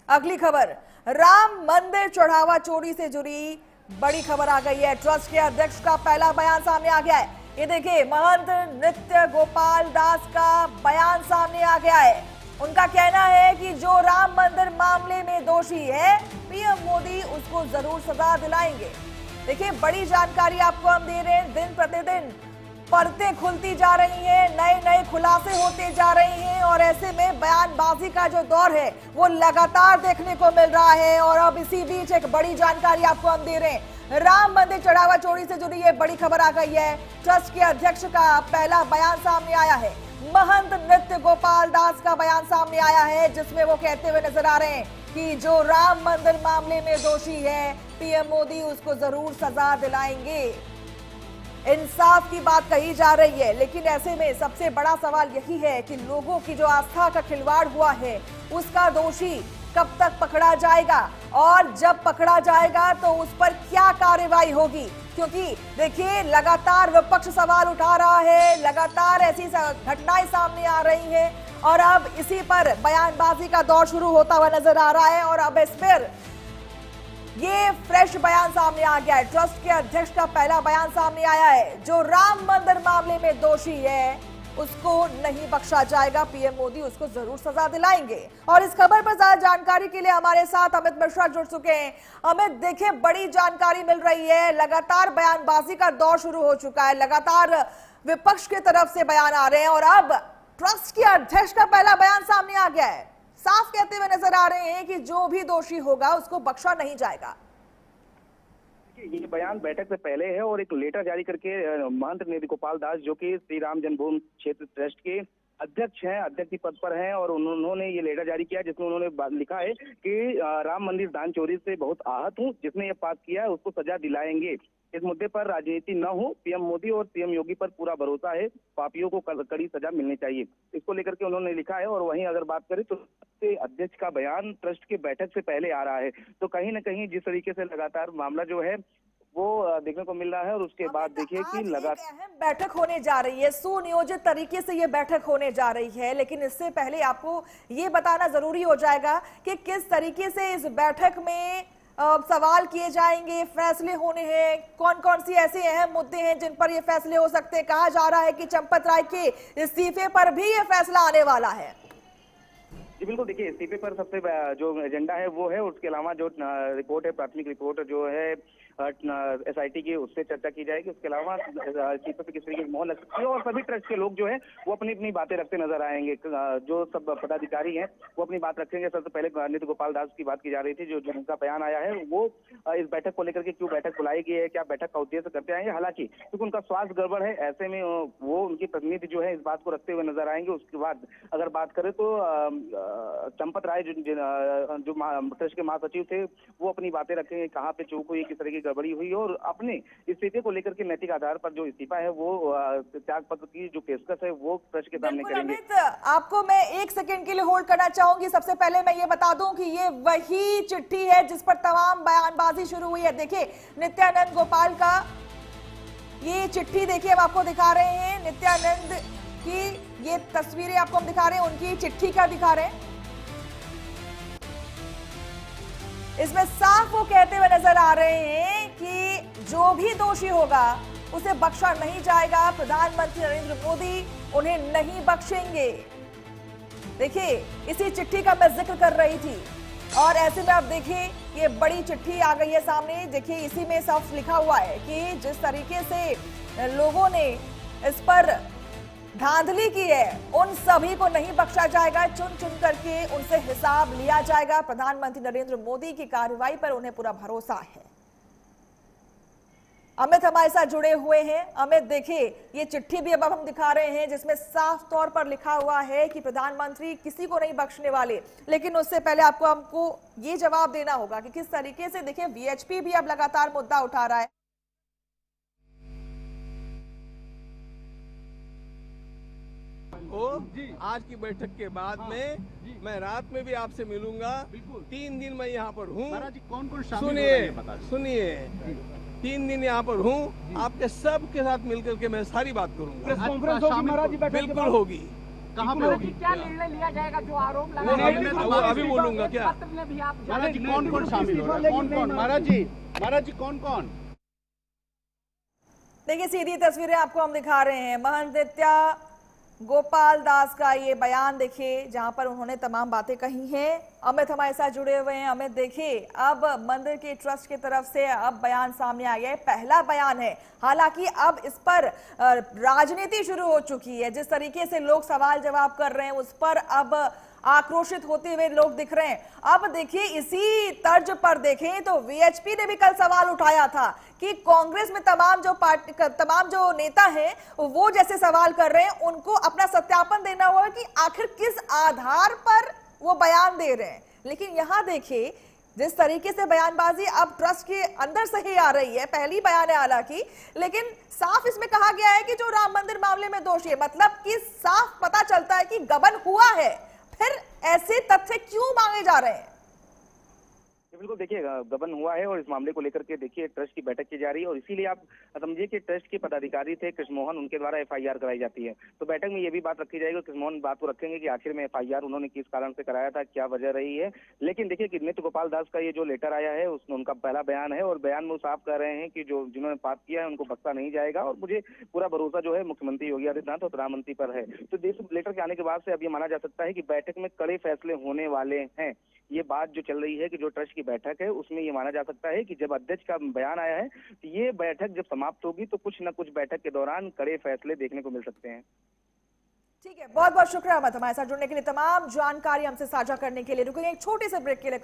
अगली खबर, राम मंदिर चढ़ावा चोरी से जुड़ी बड़ी खबर आ गई है। ट्रस्ट के अध्यक्ष का पहला बयान सामने आ गया है। ये देखिए, महंत नृत्य गोपाल दास का बयान सामने आ गया है। उनका कहना है कि जो राम मंदिर मामले में दोषी है, पीएम मोदी उसको जरूर सजा दिलाएंगे। देखिए, बड़ी जानकारी आपको हम दे रहे हैं। दिन प्रतिदिन परतें खुलती जा रही हैं, नए नए खुलासे होते जा रहे हैं और ऐसे में बयानबाजी का जो दौर है वो लगातार देखने को मिल रहा है। और अब इसी बीच एक बड़ी जानकारी आपको हम दे रहे हैं। राम मंदिर चढ़ावा चोरी से जुड़ी ये बड़ी खबर आ गई है। ट्रस्ट के अध्यक्ष का पहला बयान सामने आया है। महंत नृत्य गोपाल दास का बयान सामने आया है, जिसमें वो कहते हुए नजर आ रहे हैं कि जो राम मंदिर मामले में दोषी है, पीएम मोदी उसको जरूर सजा दिलाएंगे। इंसाफ की बात कही जा रही है, लेकिन ऐसे में सबसे बड़ा सवाल यही है कि लोगों की जो आस्था का खिलवाड़ हुआ है, उसका दोषी कब तक पकड़ा जाएगा और जब पकड़ा जाएगा तो उस पर क्या कार्रवाई होगी। क्योंकि देखिए, लगातार विपक्ष सवाल उठा रहा है, लगातार ऐसी घटनाएं सामने आ रही हैं और अब इसी पर बयानबाजी का दौर शुरू होता हुआ नजर आ रहा है। और अब इस पर ये फ्रेश बयान सामने आ गया है। ट्रस्ट के अध्यक्ष का पहला बयान सामने आया है। जो राम मंदिर मामले में दोषी है उसको नहीं बख्शा जाएगा, पीएम मोदी उसको जरूर सजा दिलाएंगे। और इस खबर पर ज्यादा जानकारी के लिए हमारे साथ अमित मिश्रा जुड़ चुके हैं। अमित, देखिए, बड़ी जानकारी मिल रही है। लगातार बयानबाजी का दौर शुरू हो चुका है, लगातार विपक्ष की तरफ से बयान आ रहे हैं और अब ट्रस्ट के अध्यक्ष का पहला बयान सामने आ गया है। साफ कहते हुए नजर आ रहे हैं कि जो भी दोषी होगा उसको बख्शा नहीं जाएगा। ये बयान बैठक से पहले है और एक लेटर जारी करके महंत नृत्य गोपाल दास, जो कि श्री राम जन्मभूमि क्षेत्र ट्रस्ट के अध्यक्ष हैं, अध्यक्ष पद पर हैं, और उन्होंने ये लेटर जारी किया जिसमें उन्होंने लिखा है कि राम मंदिर दान चोरी से बहुत आहत हूं, जिसने ये पाप किया है उसको सजा दिलाएंगे। इस मुद्दे पर राजनीति न हो, पीएम मोदी और पीएम योगी पर पूरा भरोसा है, पापियों को कड़ी सजा मिलनी चाहिए, इसको लेकर के उन्होंने लिखा है। और वहीं अगर बात करें तो अध्यक्ष का बयान ट्रस्ट की बैठक से पहले आ रहा है, तो कहीं न कहीं जिस तरीके से लगातार मामला जो है वो देखने को मिल रहा है। और उसके बाद देखिए कि लगातार बैठक होने जा रही है, सुनियोजित तरीके से ये बैठक होने जा रही है, लेकिन इससे पहले आपको ये बताना जरूरी हो जाएगा कि किस तरीके से इस बैठक में सवाल किए जाएंगे, फैसले होने हैं, कौन कौन सी ऐसे अहम मुद्दे हैं जिन पर ये फैसले हो सकते हैं। कहा जा रहा है कि चंपत राय के इस्तीफे पर भी ये फैसला आने वाला है। जी बिल्कुल, देखिए, इस्तीफे पर सबसे जो एजेंडा है वो है, उसके अलावा जो रिपोर्ट है, प्राथमिक रिपोर्ट जो है एसआईटी की, उससे चर्चा की जाएगी। उसके अलावा इस्तीफे पे किस तरीके की मोहर लग सकती है और सभी ट्रस्ट के लोग जो है वो अपनी अपनी बातें रखते नजर आएंगे। जो सब पदाधिकारी हैं वो अपनी बात रखेंगे। सबसे पहले नृत्य गोपाल दास की बात की जा रही थी, जो उनका बयान आया है वो इस बैठक को लेकर के क्यों बैठक बुलाई गई है, क्या बैठक का उद्देश्य करते आएंगे। हालांकि क्योंकि उनका स्वास्थ्य गड़बड़ है, ऐसे में वो उनकी प्रतिनिधि जो है इस बात को रखते हुए नजर आएंगे। उसके बाद अगर बात करें तो चंपत राय जो ट्रस्ट के महासचिव थे, वो अपनी बातें रखेंगे, कहाँ पे चूक हुई, किस तरह की गड़बड़ी हुई और अपने इस्तीफे को लेकर के नैतिक आधार पर जो इस्तीफा है वो त्याग पत्र की जो पेशकश है वो ट्रस्ट के सामने करेंगे। आपको मैं एक सेकंड के लिए होल्ड करना चाहूंगी। सबसे पहले मैं ये बता दूं कि ये वही चिट्ठी है जिस पर तमाम बयानबाजी शुरू हुई है। देखिए, नित्यानंद गोपाल का ये चिट्ठी देखिए, हम आपको दिखा रहे हैं। नित्यानंद की ये तस्वीरें आपको हम दिखा रहे हैं, उनकी चिट्ठी का दिखा रहे हैं। इसमें साफ वो कहते हुए नजर आ रहे हैं कि जो भी दोषी होगा उसे बख्शा नहीं जाएगा, प्रधानमंत्री नरेंद्र मोदी उन्हें नहीं बख्शेंगे। देखिए, इसी चिट्ठी का मैं जिक्र कर रही थी और ऐसे में आप देखिए ये बड़ी चिट्ठी आ गई है सामने। देखिए, इसी में साफ लिखा हुआ है कि जिस तरीके से लोगों ने इस पर धांधली की है उन सभी को नहीं बख्शा जाएगा, चुन चुन करके उनसे हिसाब लिया जाएगा। प्रधानमंत्री नरेंद्र मोदी की कार्रवाई पर उन्हें पूरा भरोसा है। अमित हमारे साथ जुड़े हुए हैं। अमित, देखिए, ये चिट्ठी भी अब हम दिखा रहे हैं जिसमें साफ तौर पर लिखा हुआ है कि प्रधानमंत्री किसी को नहीं बख्शने वाले। लेकिन उससे पहले हमको ये जवाब देना होगा कि किस तरीके से, देखिए, वीएचपी भी अब लगातार मुद्दा उठा रहा है। आज की बैठक के बाद में मैं रात में भी आपसे मिलूंगा। 3 दिन मैं यहाँ पर हूँ। कौन सुनिए 3 दिन यहाँ पर हूँ, आपके सबके साथ मिलकर के मैं सारी बात करूंगा। प्रेस कॉन्फ्रेंस होगी महाराज जी, बिल्कुल होगी। कहाँ पे होगी? क्या निर्णय लिया जाएगा जो आरोप लगा वो रहे हैं? अभी बोलूंगा क्या? पत्र में भी आप महाराज जी कौन कौन शामिल हो रहा है? कौन कौन? महाराज जी कौन कौन? देखिए सीधी तस्वीरें आपको हम दिखा रहे हैं। महंत नित्य गोपाल दास का ये बयान देखिए, जहां पर उन्होंने तमाम बातें कही हैं। अमित हमारे साथ जुड़े हुए हैं। अमित देखिए, अब मंदिर के ट्रस्ट की तरफ से अब बयान सामने आ गया है, पहला बयान है। हालांकि अब इस पर राजनीति शुरू हो चुकी है। जिस तरीके से लोग सवाल जवाब कर रहे हैं उस पर अब आक्रोशित होते हुए लोग दिख रहे हैं। अब देखिए इसी तर्ज पर देखें तो वीएचपी ने भी कल सवाल उठाया था कि कांग्रेस में तमाम जो नेता हैं वो जैसे सवाल कर रहे हैं उनको अपना सत्यापन देना होगा कि आखिर किस आधार पर वो बयान दे रहे हैं। लेकिन यहां देखिए जिस तरीके से बयानबाजी अब ट्रस्ट के अंदर से ही आ रही है, पहली बयान है हालांकि, लेकिन साफ इसमें कहा गया है कि जो राम मंदिर मामले में दोषी है, मतलब कि साफ पता चलता है कि गबन हुआ है। फिर ऐसे तथ्य क्यों मांगे जा रहे हैं? बिल्कुल देखिए गबन हुआ है और इस मामले को लेकर के देखिए ट्रस्ट की बैठक की जा रही है और इसीलिए आप समझिए कि ट्रस्ट के पदाधिकारी थे कृष्णमोहन, उनके द्वारा एफआईआर कराई जाती है। तो बैठक में ये भी बात रखी जाएगी, कृष्णमोहन बात को रखेंगे कि आखिर में एफआईआर उन्होंने किस कारण से कराया था, क्या वजह रही है। लेकिन देखिए कि नित्य गोपाल दास का ये जो लेटर आया है उसमें उनका पहला बयान है और बयान में वो साफ कह रहे हैं कि जो जिन्होंने पाप किया है उनको बख्शा नहीं जाएगा और मुझे पूरा भरोसा जो है मुख्यमंत्री योगी आदित्यनाथ और प्रधानमंत्री पर है। तो देश लेटर के आने के बाद से अब ये माना जा सकता है कि बैठक में कड़े फैसले होने वाले हैं। ये बात जो चल रही है कि जो ट्रस्ट की बैठक है उसमें ये माना जा सकता है कि जब अध्यक्ष का बयान आया है तो ये बैठक जब समाप्त होगी तो कुछ न कुछ बैठक के दौरान कड़े फैसले देखने को मिल सकते हैं। ठीक है, बहुत बहुत शुक्रिया अमित हमारे साथ जुड़ने के लिए, तमाम जानकारी हमसे साझा करने के लिए। रुकेंगे एक छोटे से ब्रेक के लिए।